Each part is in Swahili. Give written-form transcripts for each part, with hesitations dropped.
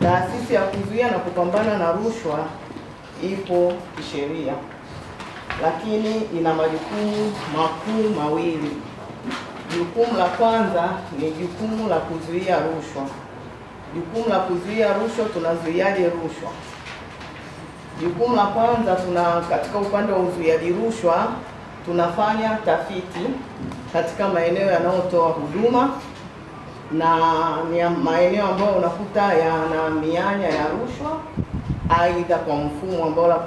Taasisi ya kuzuia na kupambana na rushwa ipo kisheria, lakini ina majukumu makuu mawili. Jukumu la kwanza ni jukumu la kuzuia rushwa. Jukumu la kuzuia rushwa, tunazuiaje rushwa? Jukumu la kwanza, katika upande wa uzuiaji rushwa tunafanya tafiti katika maeneo yanayotoa huduma, na ni maeneo ambayo unakuta yana mianya ya rushwa, aidha kwa mfumo ambao la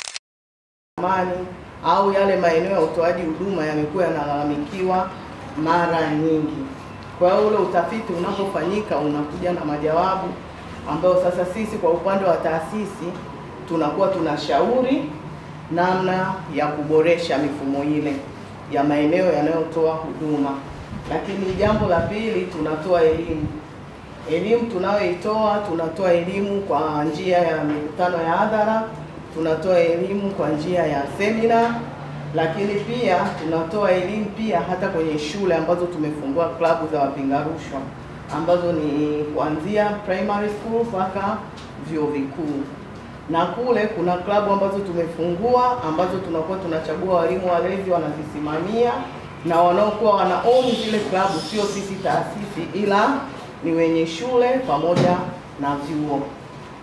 amani au yale maeneo ya utoaji huduma yamekuwa yanalalamikiwa mara nyingi. Kwa hiyo ule utafiti unapofanyika unakuja na majawabu ambayo sasa sisi kwa upande wa taasisi tunakuwa tunashauri namna ya kuboresha mifumo ile ya maeneo yanayotoa huduma. Lakini jambo la pili, tunatoa elimu. Elimu tunayoitoa, tunatoa elimu kwa njia ya mikutano ya hadhara, tunatoa elimu kwa njia ya semina, lakini pia tunatoa elimu pia hata kwenye shule ambazo tumefungua klabu za wapinga rushwa, ambazo ni kuanzia primary school mpaka vyuo vikuu. Na kule kuna klabu ambazo tumefungua ambazo tunakuwa tunachagua walimu walezi wanazisimamia, na wanaokuwa wanaown zile klabu sio sisi taasisi, ila ni wenye shule pamoja na vyuo.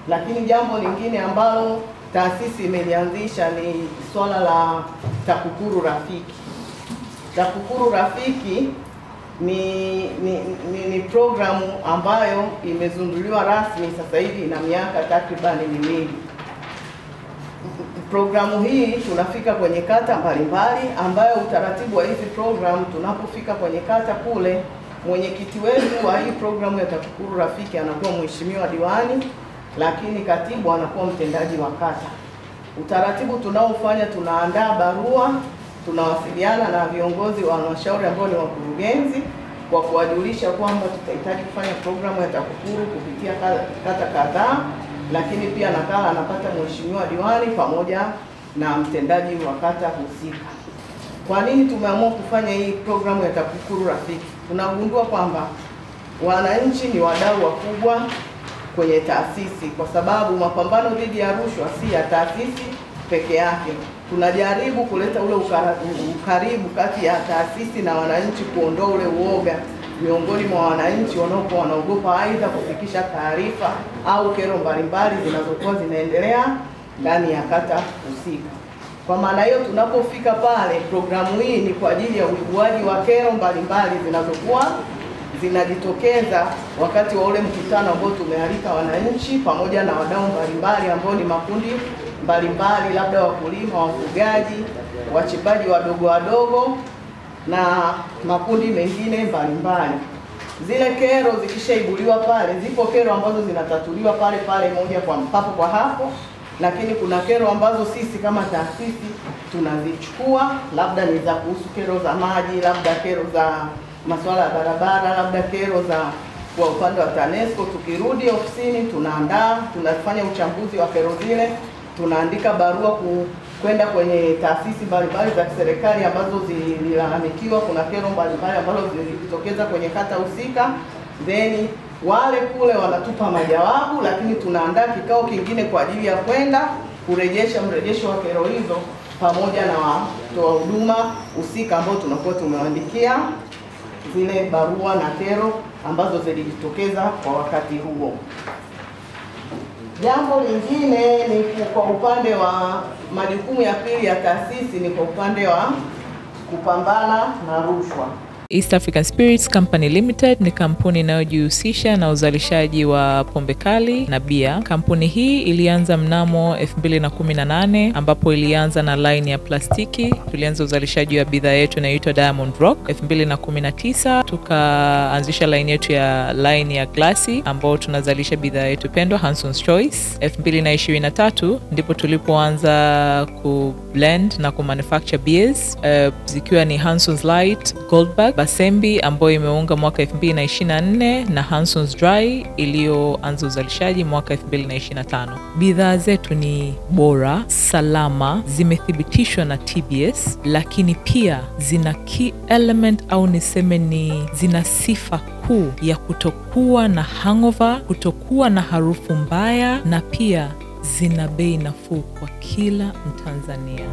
Lakini jambo lingine ambalo taasisi imelianzisha ni swala la TAKUKURU Rafiki. TAKUKURU Rafiki ni programu ambayo imezinduliwa rasmi sasa hivi na miaka takribani miwili. Programu hii tunafika kwenye kata mbalimbali, ambayo utaratibu wa hizi programu, tunapofika kwenye kata kule, mwenyekiti wetu wa hii programu ya TAKUKURU Rafiki anakuwa mheshimiwa diwani, lakini katibu anakuwa mtendaji wa kata. Utaratibu tunaofanya, tunaandaa barua, tunawasiliana na viongozi wa halmashauri ambao ni wakurugenzi kwa kuwajulisha kwamba tutahitaji kufanya programu ya TAKUKURU kupitia kata kadhaa, lakini pia nakala anapata mheshimiwa diwani pamoja na mtendaji wa kata husika. Kwa nini tumeamua kufanya hii programu ya TAKUKURU Rafiki? Tunagundua kwamba wananchi ni wadau wakubwa kwenye taasisi, kwa sababu mapambano dhidi ya rushwa si ya taasisi peke yake. Tunajaribu kuleta ule ukaribu kati ya taasisi na wananchi, kuondoa ule uoga miongoni mwa wananchi wanaokuwa wanaogopa aidha kufikisha taarifa au kero mbalimbali zinazokuwa zinaendelea ndani ya kata husika. Kwa maana hiyo, tunapofika pale, programu hii ni kwa ajili ya uibuaji wa kero mbalimbali zinazokuwa zinajitokeza wakati wa ule mkutano ambao tumealika wananchi pamoja na wadau mbalimbali ambao ni makundi mbalimbali, labda wakulima, wafugaji, wachimbaji wadogo wadogo na makundi mengine mbalimbali. Zile kero zikishaibuliwa pale, zipo kero ambazo zinatatuliwa pale pale moja kwa papo kwa hapo, lakini kuna kero ambazo sisi kama taasisi tunazichukua, labda ni za kuhusu kero za maji, labda kero za masuala ya barabara, labda kero za kwa upande wa TANESCO. Tukirudi ofisini, tunafanya uchambuzi wa kero zile, tunaandika barua kwenda kwenye taasisi mbalimbali za serikali ambazo zililalamikiwa. Kuna kero mbalimbali ambazo zilitokeza kwenye kata husika, then wale kule wanatupa majawabu, lakini tunaandaa kikao kingine kwa ajili ya kwenda kurejesha mrejesho wa kero hizo pamoja na watoa huduma husika ambao tunakuwa tumewaandikia zile barua na kero ambazo zilijitokeza kwa wakati huo. Jambo lingine ni kwa upande wa majukumu ya pili ya taasisi, ni kwa upande wa kupambana na rushwa. East African Spirits Company Limited ni kampuni inayojihusisha na uzalishaji wa pombe kali na bia. Kampuni hii ilianza mnamo 2018 ambapo ilianza na line ya plastiki. Tulianza uzalishaji wa bidhaa yetu inayoitwa Diamond Rock. 2019 tukaanzisha line yetu ya line ya glasi ambao tunazalisha bidhaa yetu pendwa Hanson's Choice. 2023 ndipo tulipoanza ku blend na ku manufacture beers zikiwa ni Hanson's Light, Goldberg, Basembi ambayo imeunga mwaka 2024 na Hanson's Dry iliyoanza uzalishaji mwaka 2025. Bidhaa zetu ni bora, salama, zimethibitishwa na TBS, lakini pia zina key element au niseme ni zina sifa kuu ya kutokuwa na hangover, kutokuwa na harufu mbaya, na pia zina bei nafuu kwa kila Mtanzania.